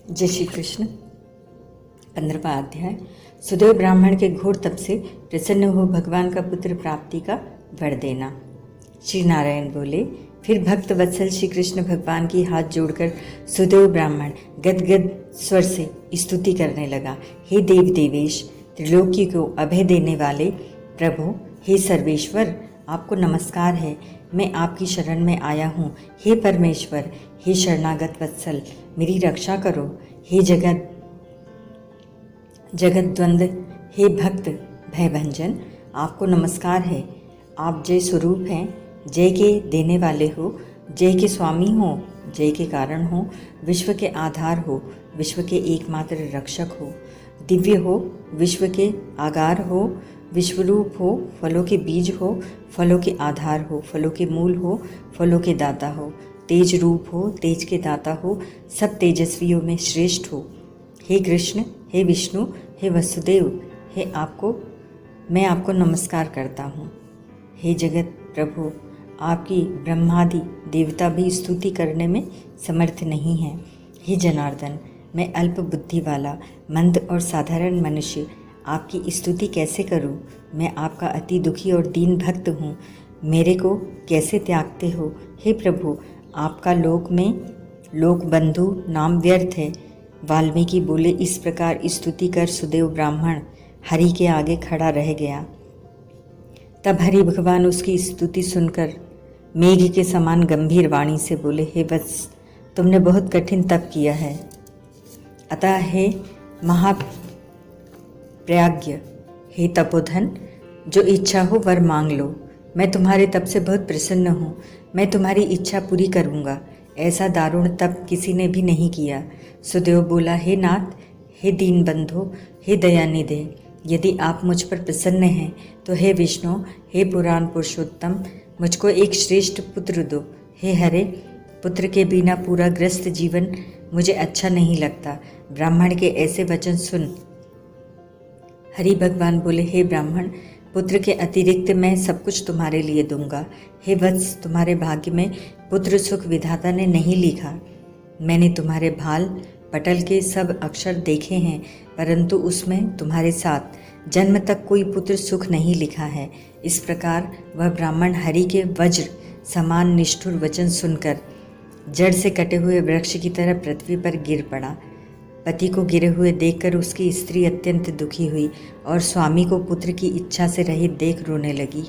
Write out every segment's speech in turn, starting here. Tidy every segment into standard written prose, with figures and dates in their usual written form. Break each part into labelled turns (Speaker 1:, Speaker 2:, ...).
Speaker 1: जय श्री कृष्ण। 15वां अध्याय। सुदेव ब्राह्मण के घोर तप से प्रसन्न हो भगवान का पुत्र प्राप्ति का वर देना। श्री नारायण बोले, फिर भक्त वत्सल श्री कृष्ण भगवान की हाथ जोड़कर सुदेव ब्राह्मण गदगद स्वर से स्तुति करने लगा। हे देव देवेश, त्रिलोकी को अभय देने वाले प्रभु, हे सर्वेश्वर, आपको नमस्कार है। मैं आपकी शरण में आया हूँ। हे परमेश्वर, हे शरणागत वत्सल, मेरी रक्षा करो। हे जगत द्वंद, हे भक्त भयभंजन, आपको नमस्कार है। आप जय स्वरूप हैं, जय के देने वाले हो, जय के स्वामी हो, जय के कारण हो, विश्व के आधार हो, विश्व के एकमात्र रक्षक हो, दिव्य हो, विश्व के आगार हो, विश्वरूप हो, फलों के बीज हो, फलों के आधार हो, फलों के मूल हो, फलों के दाता हो, तेज रूप हो, तेज के दाता हो, सब तेजस्वियों में श्रेष्ठ हो। हे कृष्ण, हे विष्णु, हे वसुदेव, मैं आपको नमस्कार करता हूँ। हे जगत प्रभु, आपकी ब्रह्मादि देवता भी स्तुति करने में समर्थ नहीं है। हे जनार्दन, मैं अल्प बुद्धि वाला मंद और साधारण मनुष्य आपकी स्तुति कैसे करूं? मैं आपका अति दुखी और दीन भक्त हूँ। मेरे को कैसे त्यागते हो? हे प्रभु, आपका लोक में लोक बंधु नाम व्यर्थ है। वाल्मीकि बोले, इस प्रकार स्तुति कर सुदेव ब्राह्मण हरि के आगे खड़ा रह गया। तब हरि भगवान उसकी स्तुति सुनकर मेघ के समान गंभीर वाणी से बोले, हे वत्स, तुमने बहुत कठिन तप किया है। अतः हे महाप्रज्ञ, हे तपोधन, जो इच्छा हो वर मांग लो। मैं तुम्हारे तप से बहुत प्रसन्न हूँ। मैं तुम्हारी इच्छा पूरी करूँगा। ऐसा दारुण तप किसी ने भी नहीं किया। सुदेव बोला, हे नाथ, हे दीन बंधो, हे दयानिधे, यदि आप मुझ पर प्रसन्न हैं तो हे विष्णु, हे पुराण पुरुषोत्तम, मुझको एक श्रेष्ठ पुत्र दो। हे हरे, पुत्र के बिना पूरा ग्रस्त जीवन मुझे अच्छा नहीं लगता। ब्राह्मण के ऐसे वचन सुन हरि भगवान बोले, हे ब्राह्मण, पुत्र के अतिरिक्त मैं सब कुछ तुम्हारे लिए दूंगा। हे वत्स, तुम्हारे भाग्य में पुत्र सुख विधाता ने नहीं लिखा। मैंने तुम्हारे भाल पटल के सब अक्षर देखे हैं, परंतु उसमें तुम्हारे साथ जन्म तक कोई पुत्र सुख नहीं लिखा है। इस प्रकार वह ब्राह्मण हरि के वज्र समान निष्ठुर वचन सुनकर जड़ से कटे हुए वृक्ष की तरह पृथ्वी पर गिर पड़ा। पति को गिरे हुए देखकर उसकी स्त्री अत्यंत दुखी हुई और स्वामी को पुत्र की इच्छा से रहित देख रोने लगी।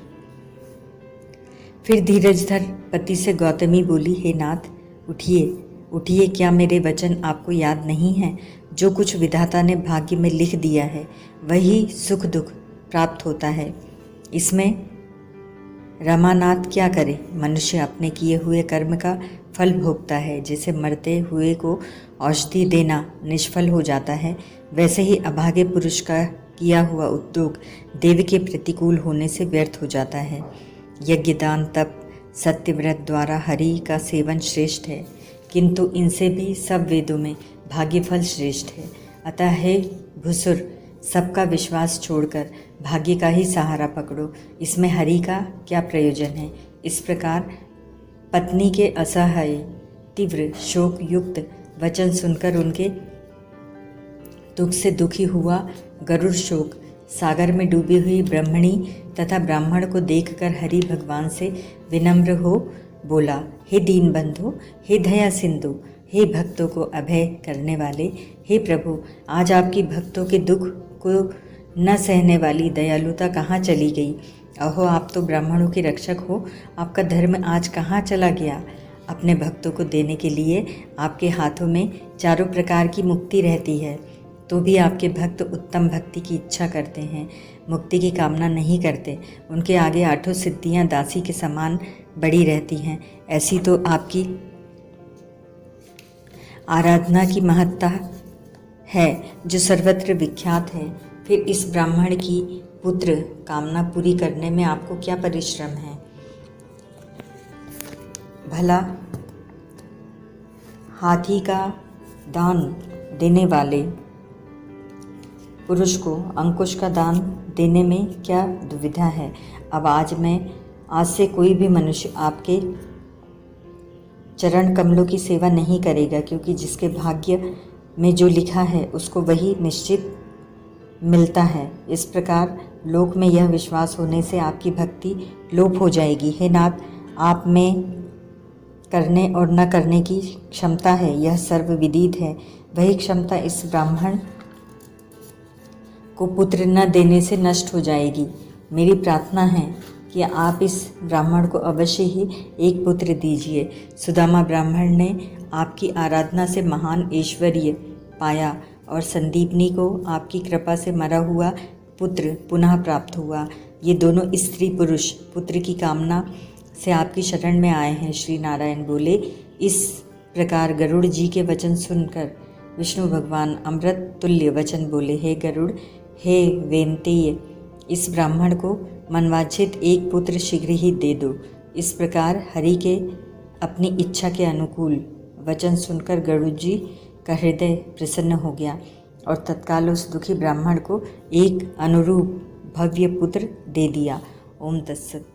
Speaker 1: फिर धीरजधर पति से गौतमी बोली, हे नाथ, उठिए उठिए, क्या मेरे वचन आपको याद नहीं है? जो कुछ विधाता ने भाग्य में लिख दिया है वही सुख दुख प्राप्त होता है। इसमें रमानाथ क्या करे? मनुष्य अपने किए हुए कर्म का फल भोगता है। जैसे मरते हुए को औषधि देना निष्फल हो जाता है, वैसे ही अभागे पुरुष का किया हुआ उद्योग देव के प्रतिकूल होने से व्यर्थ हो जाता है। यज्ञ, दान, तप, सत्यव्रत द्वारा हरि का सेवन श्रेष्ठ है, किंतु इनसे भी सब वेदों में भाग्यफल श्रेष्ठ है। अतः हे भुसुर, सबका विश्वास छोड़कर भाग्य का ही सहारा पकड़ो। इसमें हरि का क्या प्रयोजन है? इस प्रकार पत्नी के असहाय तीव्र शोक युक्त वचन सुनकर उनके दुख से दुखी हुआ गरुड़ शोक सागर में डूबी हुई ब्रह्मणी तथा ब्राह्मण को देखकर हरि भगवान से विनम्र हो बोला, हे दीन बंधु, हे दया सिंधु, हे भक्तों को अभय करने वाले, हे प्रभु, आज आपकी भक्तों के दुख को न सहने वाली दयालुता कहाँ चली गई? अहो, आप तो ब्राह्मणों के रक्षक हो, आपका धर्म आज कहाँ चला गया? अपने भक्तों को देने के लिए आपके हाथों में चारों प्रकार की मुक्ति रहती है, तो भी आपके भक्त उत्तम भक्ति की इच्छा करते हैं, मुक्ति की कामना नहीं करते। उनके आगे आठों सिद्धियां दासी के समान बड़ी रहती हैं। ऐसी तो आपकी आराधना की महत्ता है जो सर्वत्र विख्यात है। फिर इस ब्राह्मण की पुत्र कामना पूरी करने में आपको क्या परिश्रम है? भला हाथी का दान देने वाले पुरुष को अंकुश का दान देने में क्या दुविधा है? अब आज से कोई भी मनुष्य आपके चरण कमलों की सेवा नहीं करेगा, क्योंकि जिसके भाग्य में जो लिखा है उसको वही निश्चित मिलता है। इस प्रकार लोक में यह विश्वास होने से आपकी भक्ति लोप हो जाएगी। हे नाथ, आप में करने और न करने की क्षमता है, यह सर्वविदित है। वही क्षमता इस ब्राह्मण को पुत्र न देने से नष्ट हो जाएगी। मेरी प्रार्थना है कि आप इस ब्राह्मण को अवश्य ही एक पुत्र दीजिए। सुदामा ब्राह्मण ने आपकी आराधना से महान ऐश्वर्य पाया और संदीपनी को आपकी कृपा से मरा हुआ पुत्र पुनः प्राप्त हुआ। ये दोनों स्त्री पुरुष पुत्र की कामना से आपकी शरण में आए हैं। श्री नारायण बोले। इस प्रकार गरुड़ जी के वचन सुनकर विष्णु भगवान अमृत तुल्य वचन बोले। हे गरुड़, हे वेंतेय, इस ब्राह्मण को मनवांछित एक पुत्र शीघ्र ही दे दो। इस प्रकार हरि के अपनी इच्छा के अनुकूल वचन सुनकर गरुड़ जी का हृदय प्रसन्न हो गया और तत्काल उस दुखी ब्राह्मण को एक अनुरूप भव्य पुत्र दे दिया। ओम तत्सत।